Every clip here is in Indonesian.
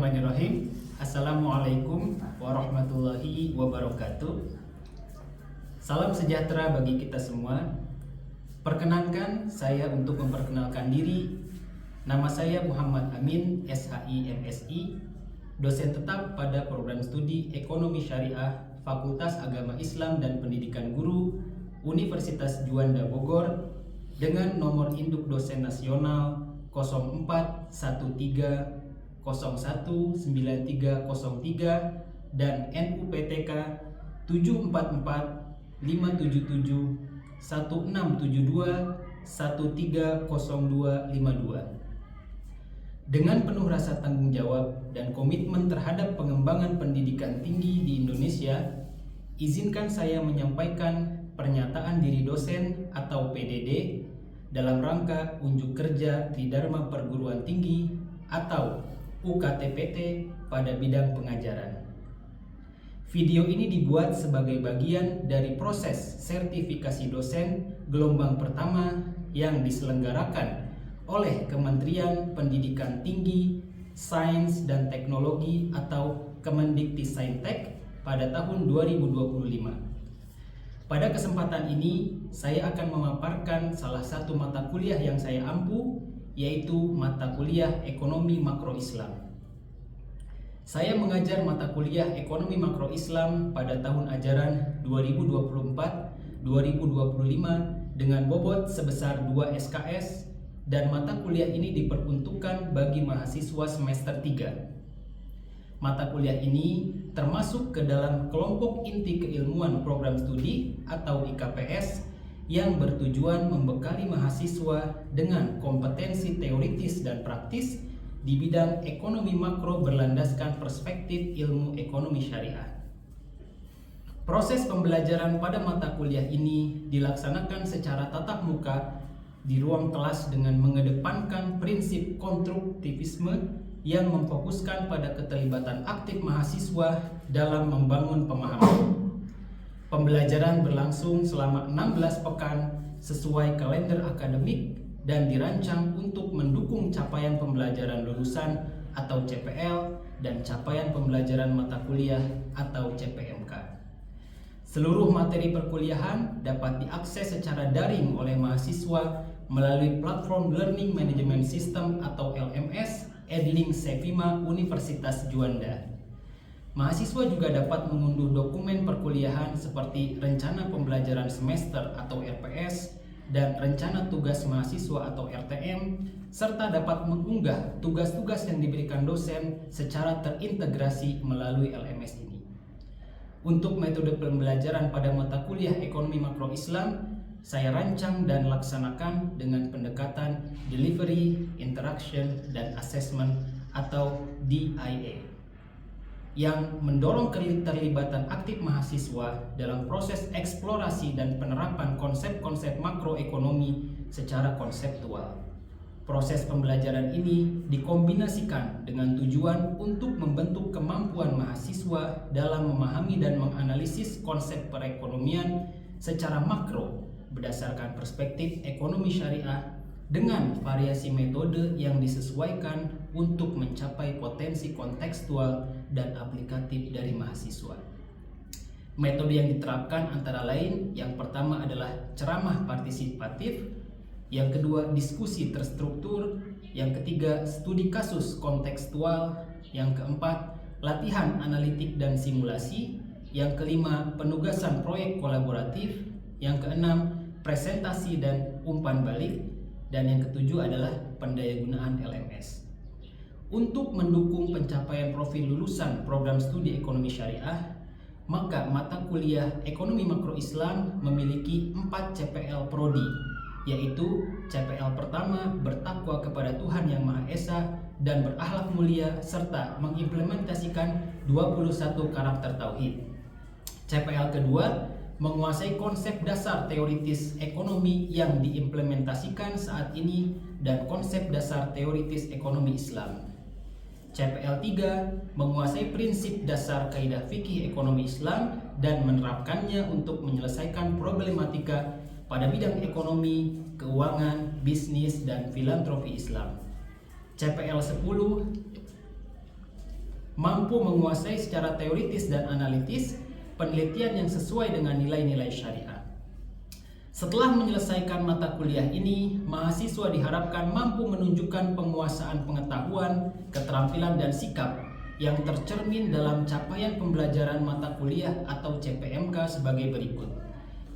Bismillahirrahmanirrahim. Assalamualaikum warahmatullahi wabarakatuh. Salam sejahtera bagi kita semua. Perkenankan saya untuk memperkenalkan diri. Nama saya Muhammad Amin, SHI MSI, dosen tetap pada program studi Ekonomi Syariah Fakultas Agama Islam dan Pendidikan Guru Universitas Juanda Bogor dengan nomor induk dosen nasional 0413019303 dan NUPTK 744-577-1672-130252. Dengan penuh rasa tanggung jawab dan komitmen terhadap pengembangan pendidikan tinggi di Indonesia, izinkan saya menyampaikan pernyataan diri dosen atau PDD dalam rangka unjuk kerja Tridharma Perguruan Tinggi atau UKTPT pada bidang pengajaran. Video ini dibuat sebagai bagian dari proses sertifikasi dosen gelombang pertama yang diselenggarakan oleh Kementerian Pendidikan Tinggi, Sains dan Teknologi atau Kemendikti-Saintek pada tahun 2025. Pada kesempatan ini, saya akan memaparkan salah satu mata kuliah yang saya ampu, yaitu mata kuliah Ekonomi Makro Islam. Saya mengajar mata kuliah Ekonomi Makro Islam pada tahun ajaran 2024-2025 dengan bobot sebesar 2 SKS dan mata kuliah ini diperuntukkan bagi mahasiswa semester 3. Mata kuliah ini termasuk ke dalam kelompok inti keilmuan program studi atau IKPS yang bertujuan membekali mahasiswa dengan kompetensi teoritis dan praktis di bidang ekonomi makro berlandaskan perspektif ilmu ekonomi syariah. Proses pembelajaran pada mata kuliah ini dilaksanakan secara tatap muka di ruang kelas dengan mengedepankan prinsip konstruktivisme yang memfokuskan pada keterlibatan aktif mahasiswa dalam membangun pemahaman. Pembelajaran berlangsung selama 16 pekan sesuai kalender akademik dan dirancang untuk mendukung capaian pembelajaran lulusan atau CPL dan capaian pembelajaran mata kuliah atau CPMK. Seluruh materi perkuliahan dapat diakses secara daring oleh mahasiswa melalui platform Learning Management System atau LMS Edlink Sevima Universitas Juanda. Mahasiswa juga dapat mengunduh dokumen perkuliahan seperti rencana pembelajaran semester atau RPS dan rencana tugas mahasiswa atau RTM, serta dapat mengunggah tugas-tugas yang diberikan dosen secara terintegrasi melalui LMS ini. Untuk metode pembelajaran pada mata kuliah Ekonomi Makro Islam, saya rancang dan laksanakan dengan pendekatan Delivery, Interaction, dan Assessment atau DIA yang mendorong keterlibatan aktif mahasiswa dalam proses eksplorasi dan penerapan konsep-konsep makroekonomi secara konseptual. Proses pembelajaran ini dikombinasikan dengan tujuan untuk membentuk kemampuan mahasiswa dalam memahami dan menganalisis konsep perekonomian secara makro berdasarkan perspektif ekonomi syariah dengan variasi metode yang disesuaikan untuk mencapai potensi kontekstual dan aplikatif dari mahasiswa. Metode yang diterapkan antara lain, yang pertama adalah ceramah partisipatif, yang kedua diskusi terstruktur, yang ketiga studi kasus kontekstual, yang keempat latihan analitik dan simulasi, yang kelima penugasan proyek kolaboratif, yang keenam presentasi dan umpan balik, dan yang ketujuh adalah pendayagunaan LMS. Untuk mendukung pencapaian profil lulusan program studi ekonomi syariah, maka mata kuliah Ekonomi Makro Islam memiliki 4 CPL Prodi, yaitu CPL pertama bertakwa kepada Tuhan Yang Maha Esa dan berakhlak mulia serta mengimplementasikan 21 karakter tauhid. CPL kedua menguasai konsep dasar teoritis ekonomi yang diimplementasikan saat ini dan konsep dasar teoritis ekonomi Islam. CPL 3 menguasai prinsip dasar kaidah fikih ekonomi Islam dan menerapkannya untuk menyelesaikan problematika pada bidang ekonomi, keuangan, bisnis, dan filantropi Islam. CPL 10 mampu menguasai secara teoritis dan analitis penelitian yang sesuai dengan nilai-nilai syariah. Setelah menyelesaikan mata kuliah ini, mahasiswa diharapkan mampu menunjukkan penguasaan pengetahuan, keterampilan, dan sikap yang tercermin dalam capaian pembelajaran mata kuliah atau CPMK sebagai berikut.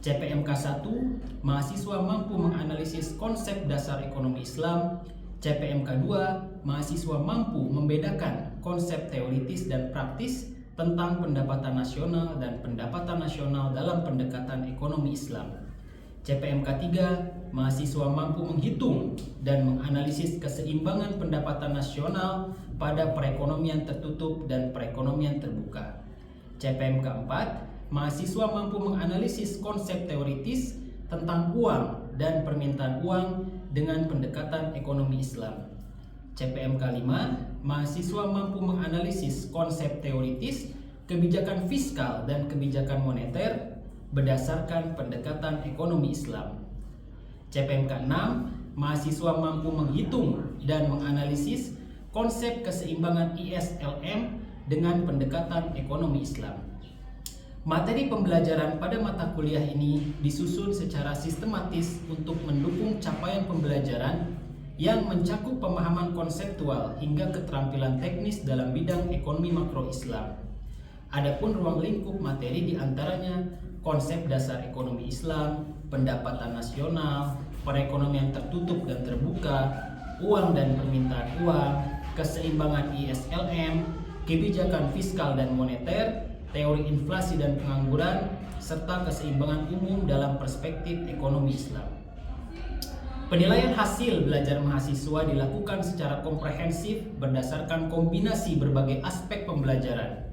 CPMK 1, mahasiswa mampu menganalisis konsep dasar ekonomi Islam. CPMK 2, mahasiswa mampu membedakan konsep teoritis dan praktis tentang pendapatan nasional dan pendapatan nasional dalam pendekatan ekonomi Islam. CPMK 3, mahasiswa mampu menghitung dan menganalisis keseimbangan pendapatan nasional pada perekonomian tertutup dan perekonomian terbuka. CPMK 4, mahasiswa mampu menganalisis konsep teoritis tentang uang dan permintaan uang dengan pendekatan ekonomi Islam. CPMK 5, mahasiswa mampu menganalisis konsep teoritis kebijakan fiskal dan kebijakan moneter berdasarkan pendekatan ekonomi Islam. CPMK 6, mahasiswa mampu menghitung dan menganalisis konsep keseimbangan ISLM dengan pendekatan ekonomi Islam. Materi pembelajaran pada mata kuliah ini disusun secara sistematis untuk mendukung capaian pembelajaran yang mencakup pemahaman konseptual hingga keterampilan teknis dalam bidang ekonomi makro Islam. Adapun ruang lingkup materi diantaranya konsep dasar ekonomi Islam, pendapatan nasional, perekonomian tertutup dan terbuka, uang dan permintaan uang, keseimbangan ISLM, kebijakan fiskal dan moneter, teori inflasi dan pengangguran, serta keseimbangan umum dalam perspektif ekonomi Islam. Penilaian hasil belajar mahasiswa dilakukan secara komprehensif berdasarkan kombinasi berbagai aspek pembelajaran.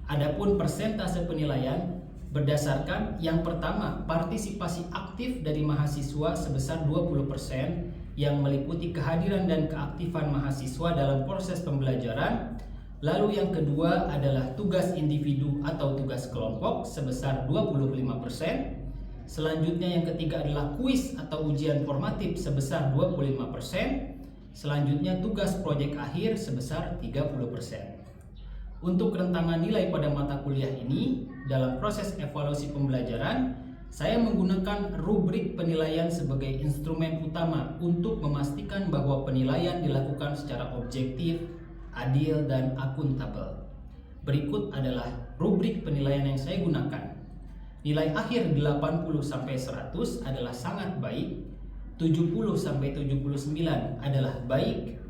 Adapun persentase penilaian berdasarkan yang pertama, partisipasi aktif dari mahasiswa sebesar 20% yang meliputi kehadiran dan keaktifan mahasiswa dalam proses pembelajaran. Lalu yang kedua adalah tugas individu atau tugas kelompok sebesar 25%. Selanjutnya yang ketiga adalah kuis atau ujian formatif sebesar 25%. Selanjutnya tugas proyek akhir sebesar 30%. Untuk rentangan nilai pada mata kuliah ini, dalam proses evaluasi pembelajaran, saya menggunakan rubrik penilaian sebagai instrumen utama untuk memastikan bahwa penilaian dilakukan secara objektif, adil, dan akuntabel. Berikut adalah rubrik penilaian yang saya gunakan. Nilai akhir 80-100 adalah sangat baik, 70-79 adalah baik,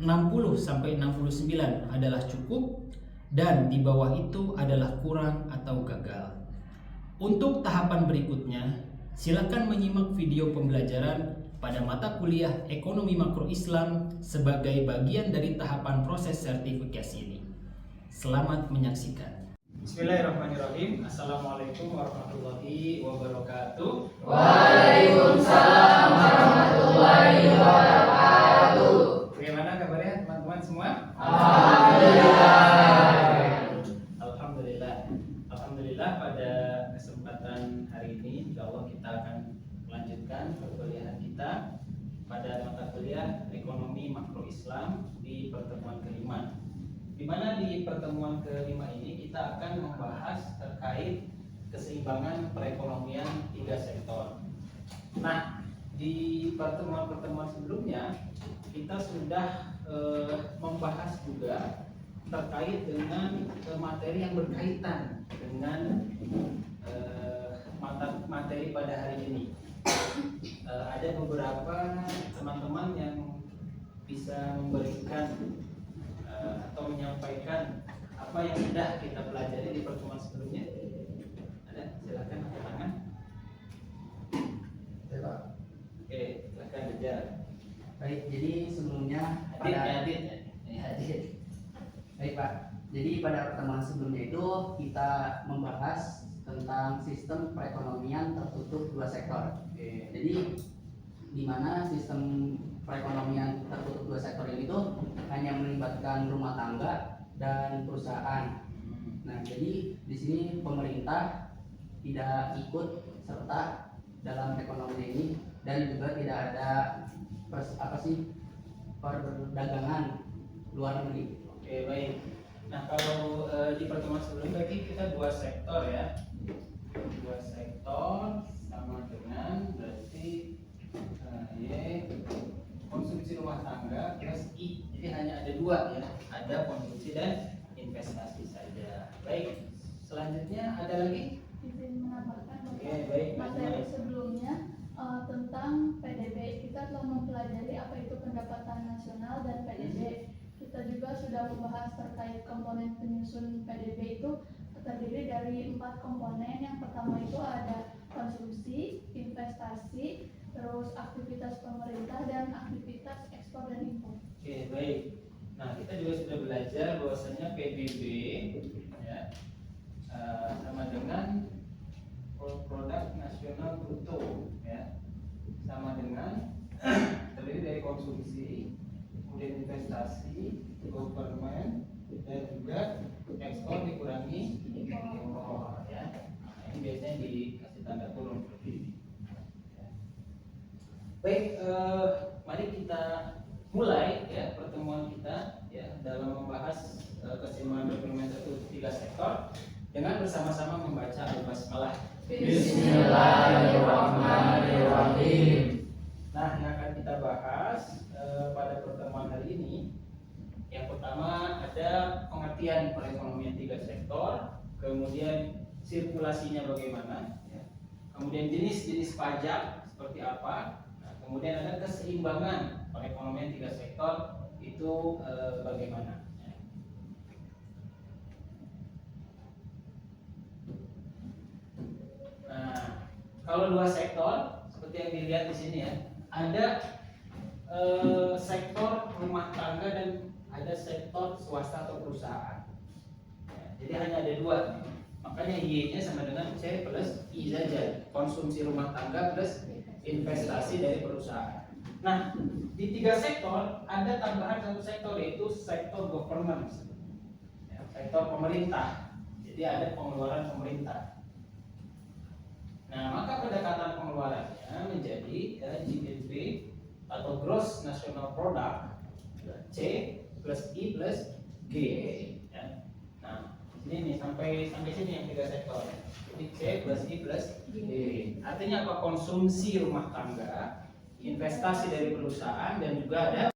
60-69 adalah cukup, dan di bawah itu adalah kurang atau gagal. Untuk tahapan berikutnya, silakan menyimak video pembelajaran pada mata kuliah Ekonomi Makro Islam sebagai bagian dari tahapan proses sertifikasi ini. Selamat menyaksikan. Bismillahirrahmanirrahim. Assalamualaikum warahmatullahi wabarakatuh. Waalaikumsalam warahmatullahi wabarakatuh. Bagaimana kabarnya teman-teman semua? Alhamdulillah pada kesempatan hari ini insyaallah kita akan melanjutkan perkuliahan kita pada mata kuliah Ekonomi Makro Islam di pertemuan kelima. Di mana di pertemuan kelima ini kita akan membahas terkait keseimbangan perekonomian tiga sektor. Nah, di pertemuan-pertemuan sebelumnya kita sudah membahas juga terkait dengan materi yang berkaitan dengan materi pada hari ini. Ada beberapa teman-teman yang bisa memberikan atau menyampaikan apa yang sudah kita pelajari di pertemuan sebelumnya. Ada? Silakan angkat tangan. Ya, Pak. Oke, silakan kejar. Baik, jadi sebelumnya Adit. Baik, Pak. Jadi pada pertemuan sebelumnya itu kita membahas tentang sistem perekonomian tertutup dua sektor. Oke. Jadi di mana sistem perekonomian tertutup dua sektor ini tuh hanya melibatkan rumah tangga dan perusahaan. Nah, jadi di sini pemerintah tidak ikut serta dalam ekonomi ini dan juga tidak ada perdagangan luar negeri. Oke, baik. Nah, pertemuan sebelumnya berarti kita dua sektor ya. Dua sektor sama dengan berarti Y konsumsi rumah tangga plus I. Jadi hanya ada dua ya. Ada konsumsi dan investasi saja. Baik. Selanjutnya ada lagi? Izin menambahkan Oke, baik. materi sebelumnya tentang PDB. Kita telah mempelajari apa itu pendapatan nasional dan PDB. Kita juga sudah membahas terkait komponen penyusun PDB itu terdiri dari 4 komponen. Yang pertama itu ada konsumsi, investasi, terus aktivitas pemerintah dan aktivitas ekspor dan impor. Oke, baik. Nah, kita juga sudah belajar bahwasanya PDB ya sama dengan produk nasional bruto ya, sama dengan terdiri dari konsumsi, kemudian investasi, government, dan juga ekspor dikurangi impor ya. Nah, ini biasanya dikasih tanda kurung seperti ini. Baik, mari kita mulai ya pertemuan kita ya dalam membahas keseimbangan dokumenter itu 3 sektor dengan bersama-sama membaca Al-Basmalah. Bismillahirrahmanirrahim. Nah, yang akan kita bahas pada pertemuan hari ini, yang pertama ada pengertian perekonomian 3 sektor, kemudian sirkulasinya bagaimana, ya. Kemudian jenis-jenis pajak seperti apa, nah, kemudian ada keseimbangan perekonomian 3 sektor itu bagaimana. Nah, kalau 2 sektor seperti yang dilihat di sini ya, ada sektor rumah tangga dan ada sektor swasta atau perusahaan. Ya, jadi hanya ada 2, makanya Y-nya sama dengan C plus I saja, konsumsi rumah tangga plus investasi dari perusahaan. Nah, di 3 sektor ada tambahan 1 sektor, yaitu sektor government, ya, sektor pemerintah. Jadi ada pengeluaran pemerintah. Nah, maka pendekatan pengeluarannya menjadi GNP atau Gross National Product, C plus I plus G. Ya. Nah, ini nih sampai sini yang 3 sektor. Jadi C plus I plus G. Artinya apa? Konsumsi rumah tangga, investasi dari perusahaan, dan juga ada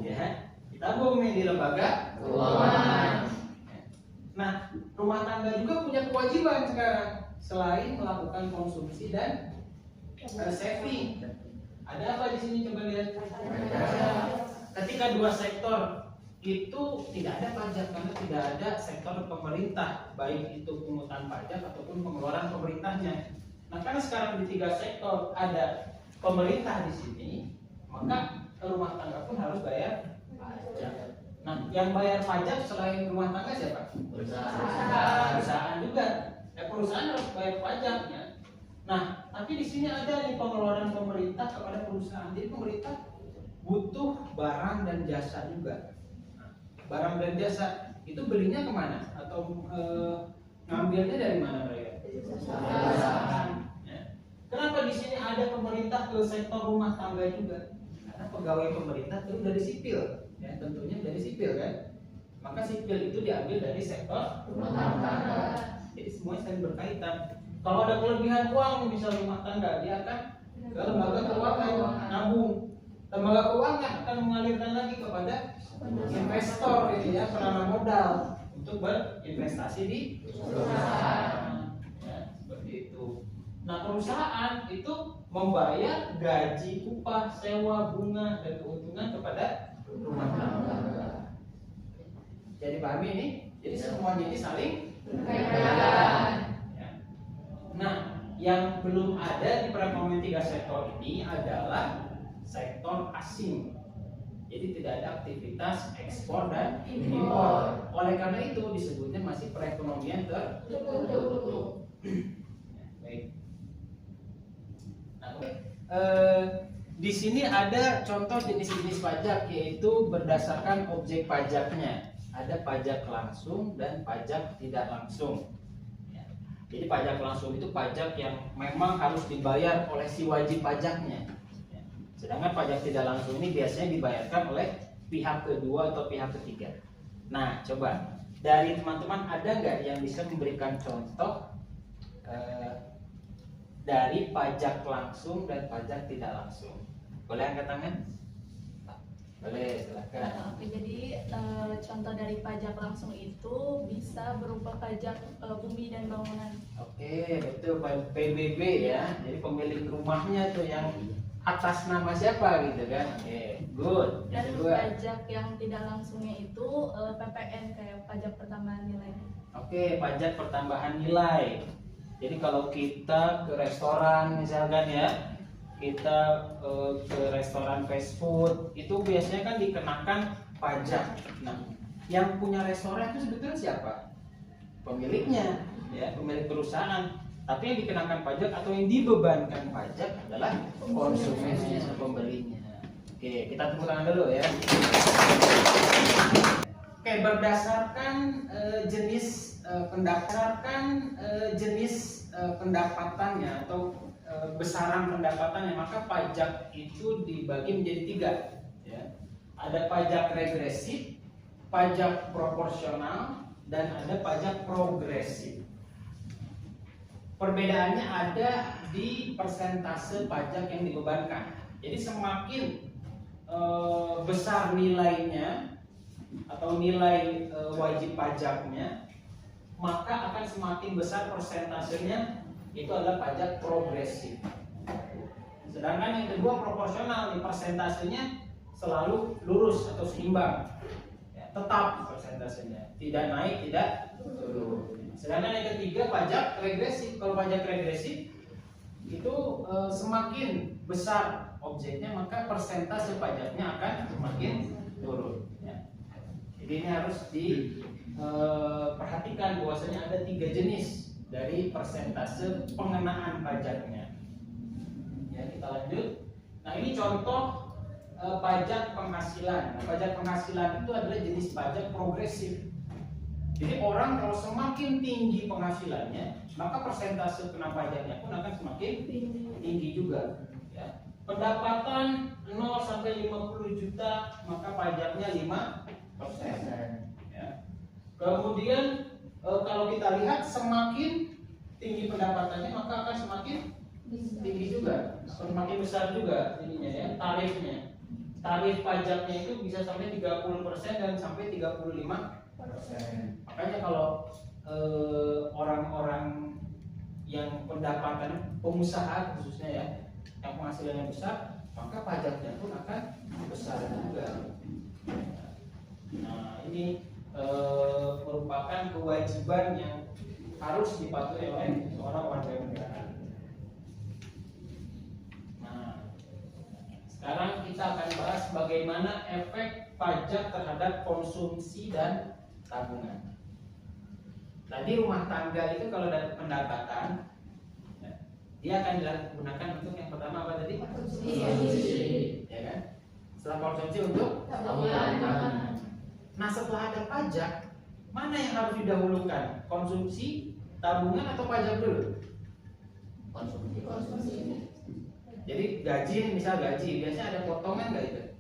ya. Ditabung nih di lembaga keuangan. Nah, rumah tangga juga punya kewajiban sekarang. Selain melakukan konsumsi dan saving, ada apa di sini, coba lihat. Ketika 2 sektor itu tidak ada pajak karena tidak ada sektor pemerintah, baik itu pungutan pajak ataupun pengeluaran pemerintahnya. Nah, karena sekarang di 3 sektor ada pemerintah di sini, maka rumah tangga pun harus bayar pajak. Nah, yang bayar pajak selain rumah tangga siapa? Perusahaan juga. Ya, perusahaan harus bayar pajaknya. Nah, tapi di sini ada nih pengeluaran pemerintah kepada perusahaan. Jadi pemerintah butuh barang dan jasa juga. Nah, barang dan jasa itu belinya kemana? Atau ngambilnya dari mana mereka? Perusahaan. Ya. Kenapa di sini ada pemerintah ke sektor rumah tangga juga? Karena pegawai pemerintah itu dari sipil, ya tentunya dari sipil kan. Maka sipil itu diambil dari sektor rumah tangga. Jadi semuanya saling berkaitan. Kalau ada kelebihan uang misal rumah tangga, dia akan ke lembaga keuangan nabung. Lembaga keuangan akan mengalirkan lagi kepada investor, gitu ya, penanam modal untuk berinvestasi di perusahaan. Ya, seperti itu. Nah, perusahaan itu membayar gaji, upah, sewa, bunga, dan keuntungan kepada rumah tangga. Jadi pahami ini? Jadi semuanya ini saling berkaitan. Ya. Nah, yang belum ada di perekonomian 3 sektor ini adalah sektor asing. Jadi tidak ada aktivitas ekspor dan impor. Oleh karena itu disebutnya masih perekonomian tertutup. Ya, baik. Nah, di sini ada contoh jenis-jenis pajak, yaitu berdasarkan objek pajaknya. Ada pajak langsung dan pajak tidak langsung. Ya. Jadi pajak langsung itu pajak yang memang harus dibayar oleh si wajib pajaknya. Ya. Sedangkan pajak tidak langsung ini biasanya dibayarkan oleh pihak kedua atau pihak ketiga. Nah, coba dari teman-teman ada nggak yang bisa memberikan contoh dari pajak langsung dan pajak tidak langsung? Boleh angkat tangan? Boleh, silakan. Oke, jadi contoh dari pajak langsung itu bisa berupa pajak bumi dan bangunan. Oke, betul, PBB ya. Jadi pemilik rumahnya tuh yang atas nama siapa gitu kan? Oke, good. Dan Yang kedua. pajak yang tidak langsungnya itu PPN, kayak pajak pertambahan nilai. Oke, pajak pertambahan nilai. Jadi kalau kita ke restoran misalkan ya, kita ke restoran fast food, itu biasanya kan dikenakan pajak. Nah, yang punya restoran itu sebetulnya siapa? Pemiliknya, ya, pemilik perusahaan. Tapi yang dikenakan pajak atau yang dibebankan pajak adalah konsumennya, pembelinya. Oke, kita tepuk tangan dulu ya. Oke, berdasarkan jenis pendapatannya atau besaran pendapatannya, maka pajak itu dibagi menjadi 3 ya. Ada pajak regresif, pajak proporsional, dan ada pajak progresif. Perbedaannya ada di persentase pajak yang dibebankan. Jadi semakin besar nilainya atau nilai wajib pajaknya, maka akan semakin besar persentasenya, itu adalah pajak progresif. Sedangkan yang kedua proporsional, di persentasenya selalu lurus atau seimbang, ya, tetap persentasenya, tidak naik tidak turun. Sedangkan yang ketiga pajak regresif. Kalau pajak regresif itu semakin besar objeknya, maka persentase pajaknya akan semakin turun ya. Jadi ini harus diperhatikan bahwasanya ada 3 jenis dari persentase pengenaan pajaknya ya. Kita lanjut. Nah, ini contoh pajak penghasilan. Nah, pajak penghasilan itu adalah jenis pajak progresif. Jadi orang kalau semakin tinggi penghasilannya, maka persentase kena pajaknya pun akan semakin tinggi juga ya. Pendapatan 0 sampai 50 juta, maka pajaknya 5% ya. Kemudian kalau kita lihat semakin tinggi pendapatannya, maka akan semakin tinggi juga, semakin besar juga ininya ya, tarifnya. Tarif pajaknya itu bisa sampai 30% dan sampai 35%. Makanya kalau orang-orang yang pendapatan pengusaha khususnya ya, yang penghasilannya besar, maka pajaknya pun akan besar juga. Nah, ini merupakan kewajiban yang harus dipatuhi oleh seorang warga negara. Nah, sekarang kita akan bahas bagaimana efek pajak terhadap konsumsi dan tabungan. Tadi rumah tangga itu kalau dapat pendapatan, dia akan digunakan untuk yang pertama apa tadi? Konsumsi, ya kan? Setelah konsumsi untuk tabungan. Nah, setelah ada pajak, mana yang harus didahulukan? Konsumsi, tabungan, atau pajak dulu? Konsumsi. Jadi gaji, misal gaji, biasanya ada potongan nggak itu?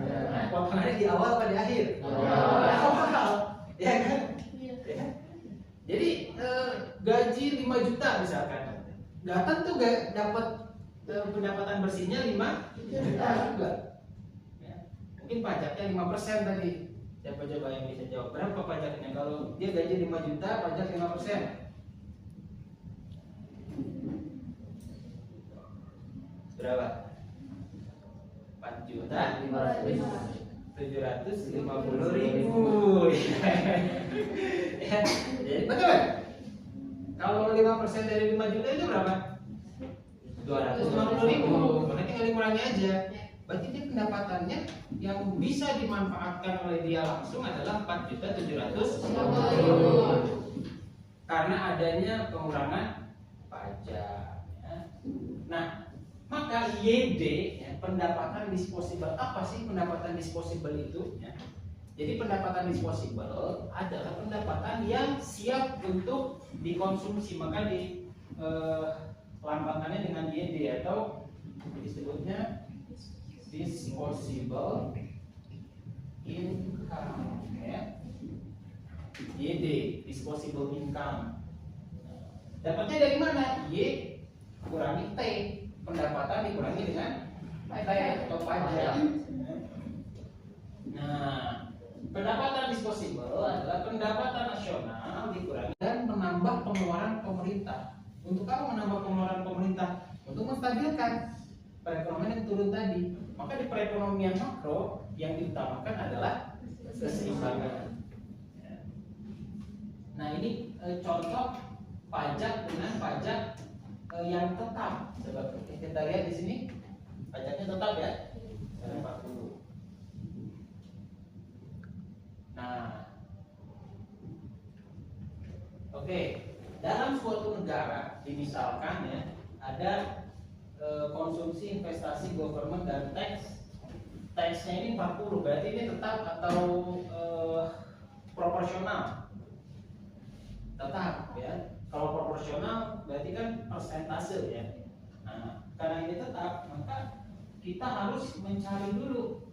Nah, potongannya di awal apa di akhir? Awal, ya kan? Ya. Jadi gaji 5 juta misalkan, nggak tentu nggak dapat pendapatan bersihnya 5 juta juga. Ya. Mungkin pajaknya 5% tadi. Siapa coba yang bisa jawab? Berapa pajaknya? Kalau dia gaji 5 juta, pajak 5%. Berapa? 4 juta 750.000. Ya, jadi betul kan? Kalau 5% dari 5 juta itu berapa? 250.000. Berarti tinggal dikurangi aja. Berarti dia pendapatannya yang bisa dimanfaatkan oleh dia langsung adalah 4.750.000 karena adanya pengurangan pajak ya. Nah, maka YD ya, pendapatan disposable. Apa sih pendapatan disposable itu ya? Jadi pendapatan disposable adalah pendapatan yang siap untuk dikonsumsi, maka lambangkannya dengan YD atau disebutnya disposable income ya. YD, disposable income. Dapatnya dari mana? Y kurangi T, pendapatan dikurangi dengan T atau pajak. Nah, pendapatan disposable adalah pendapatan nasional dikurangi dan menambah pengeluaran pemerintah. Untuk apa menambah pengeluaran pemerintah? Untuk menstabilkan perekonomian yang turun tadi. Maka di perekonomian makro yang diutamakan adalah keseimbangan. Nah, ini contoh pajak dengan pajak yang tetap. Coba kita lihat di sini, pajaknya tetap ya, 40. Nah, oke, dalam suatu negara, misalkan ya, ada konsumsi, investasi, government dan taxnya ini 40, berarti ini tetap atau proporsional? Tetap ya. Kalau proporsional berarti kan persentase ya. Nah, karena ini tetap, maka kita harus mencari dulu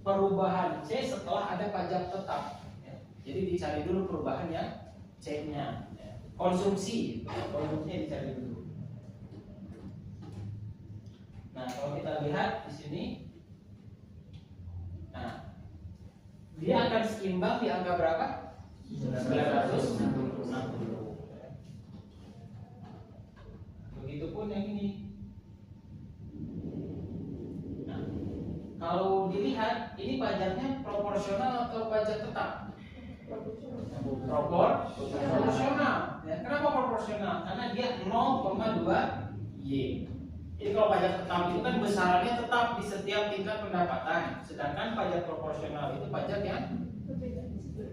perubahan C setelah ada pajak tetap ya. Jadi dicari dulu perubahan yang C-nya ya. Konsumsinya dicari dulu. Nah, kalau kita lihat di sini, nah, dia akan seimbang di angka berapa? 960. Begitupun yang ini. Nah, kalau dilihat ini pajaknya proporsional atau pajak tetap? Proporsional. Ya, kenapa proporsional? Karena dia 0,2 Y. Jadi kalau pajak tetap itu kan besarannya tetap di setiap tingkat pendapatan, sedangkan pajak proporsional itu pajak yang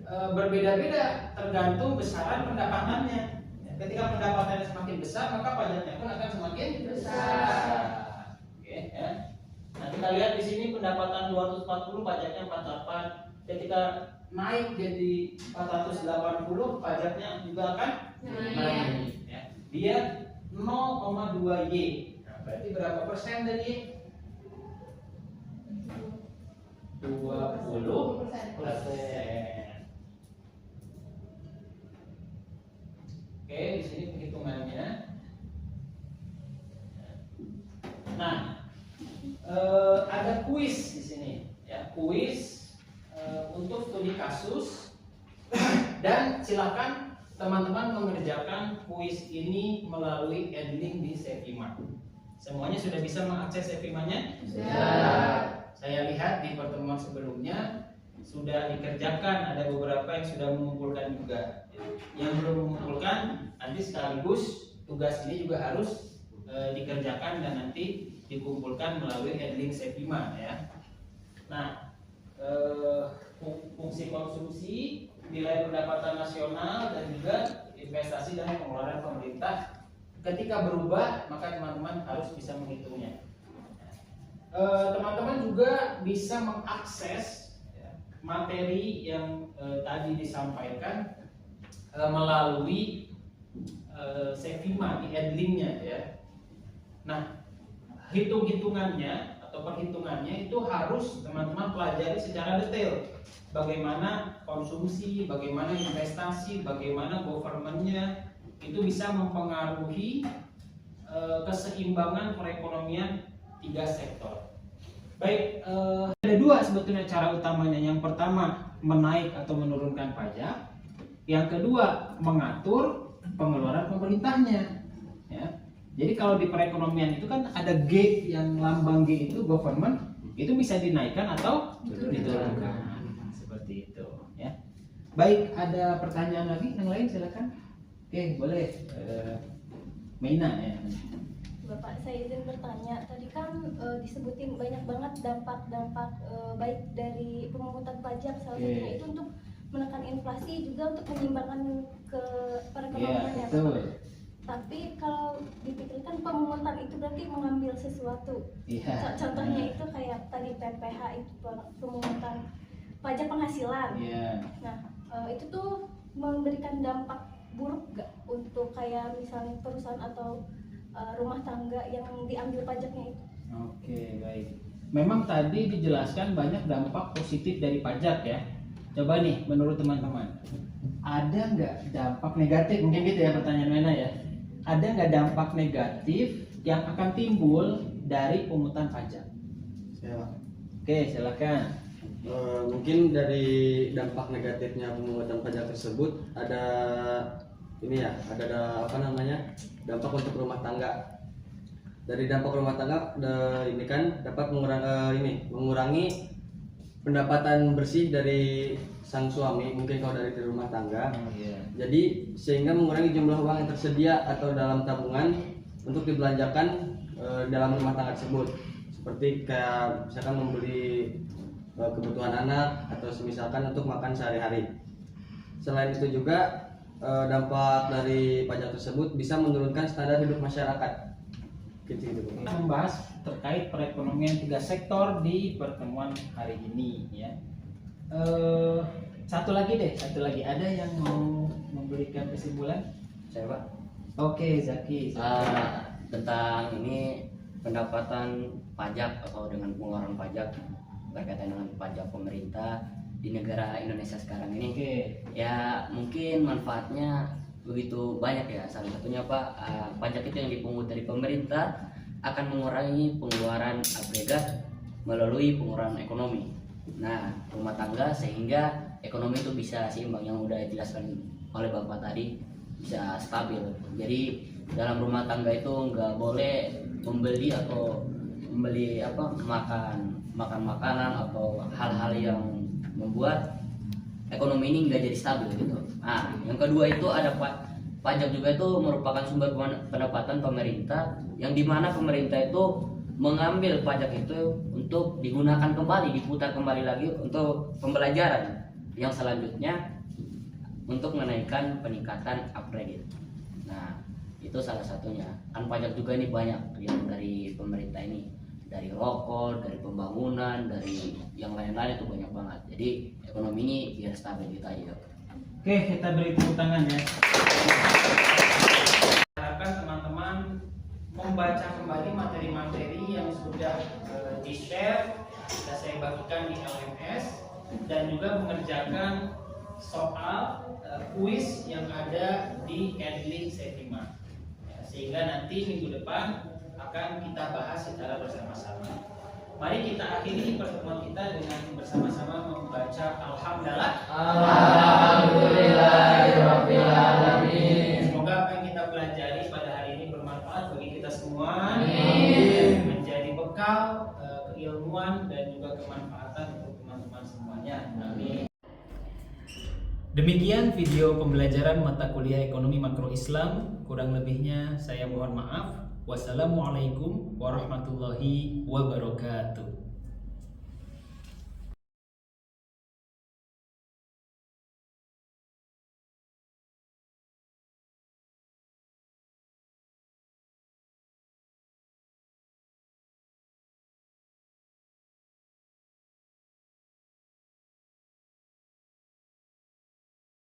berbeda-beda tergantung besaran pendapatannya. Ketika pendapatannya semakin besar, maka pajaknya pun akan semakin besar. Oke, ya. Nah, kita lihat di sini pendapatan 240, pajaknya 48. Ketika naik jadi 480, pajaknya juga akan naik. Ya. Dia 0,2 Y. Nah, berarti berapa persen dari Y? 20%. Oke, di sini penghitungannya. Nah, ada kuis di sini, ya, kuis untuk studi kasus. Dan silakan teman-teman mengerjakan kuis ini melalui Edlink di Sevima. Semuanya sudah bisa mengakses Sevimanya? Sudah. Saya lihat di pertemuan sebelumnya sudah dikerjakan, ada beberapa yang sudah mengumpulkan juga. Yang belum mengumpulkan, nanti sekaligus tugas ini juga harus dikerjakan dan nanti dikumpulkan melalui Edlink Sevima ya. Nah, fungsi konsumsi, nilai pendapatan nasional dan juga investasi dan pengeluaran pemerintah ketika berubah, maka teman-teman harus bisa menghitungnya. Teman-teman juga bisa mengakses materi yang tadi disampaikan melalui Sevima di Edlinknya ya. Nah, hitung-hitungannya atau perhitungannya itu harus teman-teman pelajari secara detail. Bagaimana konsumsi, bagaimana investasi, bagaimana governmentnya itu bisa mempengaruhi keseimbangan perekonomian 3 sektor. Baik, ada 2 sebetulnya cara utamanya. Yang pertama, menaik atau menurunkan pajak. Yang kedua, mengatur pengeluaran pemerintahnya. Ya. Jadi kalau di perekonomian itu kan ada G, yang lambang G itu government, itu bisa dinaikkan atau diturunkan. Seperti itu. Ya. Baik, ada pertanyaan lagi yang lain silakan. Oke, boleh. Meina ya. Bapak, saya izin bertanya. Tadi kan disebutin banyak banget dampak-dampak baik dari pemungutan pajak, salah satunya itu untuk menekan inflasi, juga untuk menyeimbangkan ke perekonomian ya Pak. Tapi kalau dipikirkan pemungutan itu berarti mengambil sesuatu. Contohnya itu kayak tadi PPH itu pemungutan pajak penghasilan. Nah, itu tuh memberikan dampak buruk gak untuk kayak misalnya perusahaan atau rumah tangga yang diambil pajaknya itu? Oke, baik. Memang tadi dijelaskan banyak dampak positif dari pajak ya. Coba nih, menurut teman-teman, ada nggak dampak negatif? Mungkin gitu ya pertanyaan Mena ya. Ada nggak dampak negatif yang akan timbul dari pungutan pajak? Ya, Oke, silakan. mungkin dari dampak negatifnya pemungutan pajak tersebut ada ini ya, ada apa namanya, dampak untuk rumah tangga. Dari dampak rumah tangga ini kan dapat mengurangi pendapatan bersih dari sang suami, mungkin kalau dari rumah tangga. Jadi sehingga mengurangi jumlah uang yang tersedia atau dalam tabungan untuk dibelanjakan dalam rumah tangga tersebut. Seperti kayak misalkan membeli kebutuhan anak atau misalkan untuk makan sehari-hari. Selain itu juga dampak dari pajak tersebut bisa menurunkan standar hidup masyarakat. Gitu. Kita membahas terkait perekonomian 3 sektor di pertemuan hari ini ya. Satu lagi. Ada yang mau memberikan kesimpulan? Saya Pak. Oke, Zaki. Tentang ini pendapatan pajak atau dengan pengeluaran pajak berkaitan dengan pajak pemerintah di negara Indonesia sekarang ini. Oke. Ya mungkin manfaatnya begitu banyak ya. Salah satunya Pak, pajak itu yang dipungut dari pemerintah akan mengurangi pengeluaran agregat melalui pengurangan ekonomi. Nah, rumah tangga sehingga ekonomi itu bisa seimbang, yang udah dijelaskan oleh Bapak tadi, bisa stabil. Jadi dalam rumah tangga itu nggak boleh membeli makan makanan atau hal-hal yang membuat ekonomi ini nggak jadi stabil gitu. Nah, yang kedua itu ada pajak juga, itu merupakan sumber pendapatan pemerintah, yang dimana pemerintah itu mengambil pajak itu untuk digunakan kembali, diputar kembali lagi untuk pembelajaran yang selanjutnya untuk menaikkan peningkatan upgrade. Nah, itu salah satunya. Kan pajak juga ini banyak yang dari pemerintah ini, dari rokok, dari pembangunan, dari yang lain-lain itu banyak banget. Jadi ekonomi ini biar stabil gitu aja. Oke, kita beri tepuk tangan ya. Harapkan teman-teman membaca kembali materi-materi yang sudah di-share, sudah saya bagikan di LMS, dan juga mengerjakan soal kuis yang ada di Edlink Setiman. Sehingga nanti minggu depan akan kita bahas secara bersama-sama. Mari kita akhiri pertemuan kita dengan bersama-sama membaca Alhamdulillah. Alhamdulillahirabbil alamin. Semoga apa yang kita pelajari pada hari ini bermanfaat bagi kita semua. Amin. Menjadi bekal keilmuan dan juga kemanfaatan untuk teman-teman semuanya. Amin. Demikian video pembelajaran mata kuliah Ekonomi Makro Islam. Kurang lebihnya saya mohon maaf. Wassalamualaikum warahmatullahi wabarakatuh.